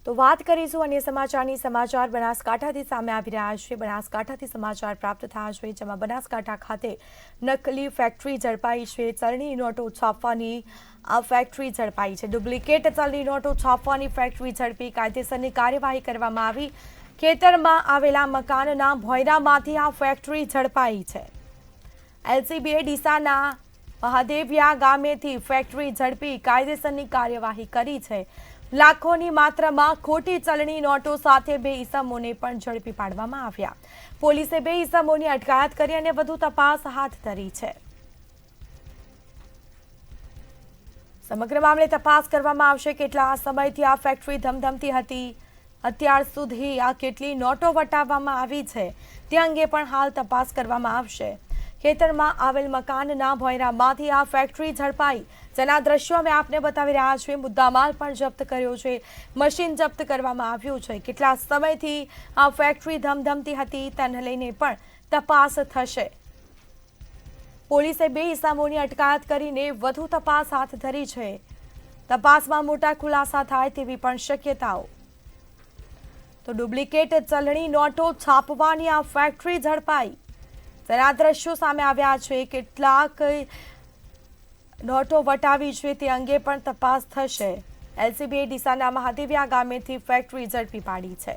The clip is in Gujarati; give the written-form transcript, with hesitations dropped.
તો વાત કરીશું અન્ય સમાચારની સમાચાર બનાસકાંઠાથી સામે આવી રહ્યા છે। બનાસકાંઠાથી સમાચાર પ્રાપ્ત થયા છે જેમાં બનાસકાંઠા ખાતે નકલી ફેક્ટરી ઝડપાઈ છે। ચલણી નોટો છાપવાની આ ફેક્ટરી ઝડપાઈ છે। ડુપ્લિકેટ ચલણી નોટો છાપવાની ફેક્ટરી ઝડપી કાયદેસરની કાર્યવાહી કરવામાં આવી। ખેતરમાં આવેલા મકાનના ભોંયરામાંથી આ ફેક્ટરી ઝડપાઈ છે। એલસીબીએ ડીસાના મહાદેવિયા ગામેથી ફેક્ટરી ઝડપી કાયદેસરની કાર્યવાહી કરી છે। લાખોની માત્રામાં ખોટી ચલણી નોટો સાથે 2 ઈસમોને પણ ઝડપી પાડવામાં આવ્યા। પોલીસે 2 ઈસમોની અટકાયત કરી અને વધુ તપાસ હાથ ધરી છે। સમગ્ર મામલે તપાસ કરવામાં આવશે। કેટલા સમયથી આ ફેક્ટરી ધમધમતી હતી, અત્યાર સુધી આ કેટલી નોટો વટાવવામાં આવી છે તે અંગે પણ હાલ તપાસ કરવામાં આવશે। ખેતરમાં આવેલ મકાનના ભોંયરામાંથી આ ફેક્ટરી ઝડપાઈ, જેના દ્રશ્યો અમે આપને બતાવી રહ્યા છીએ। મુદ્દામાલ પણ જપ્ત કર્યો છે, મશીન જપ્ત કરવામાં આવ્યું છે। કેટલા સમયથી આ ફેક્ટરી ધમધમતી હતી તેને લઈને પણ તપાસ થશે। પોલીસે 2 ઈસમોની અટકાયત કરીને વધુ તપાસ હાથ ધરી છે। તપાસમાં મોટા ખુલાસા થાય તેવી પણ શક્યતાઓ। તો ડુપ્લિકેટ ચલણી નોટો છાપવાની આ ફેક્ટરી ઝડપાઈ, તેના દ્રશ્યો સામે આવ્યા છે। કેટલાક નોટો વટાવી છે તે અંગે પણ તપાસ થશે। એલસીબીએ ડીસાના મહાદેવિયા ગામેથી ફેક્ટરી ઝડપી પાડી છે।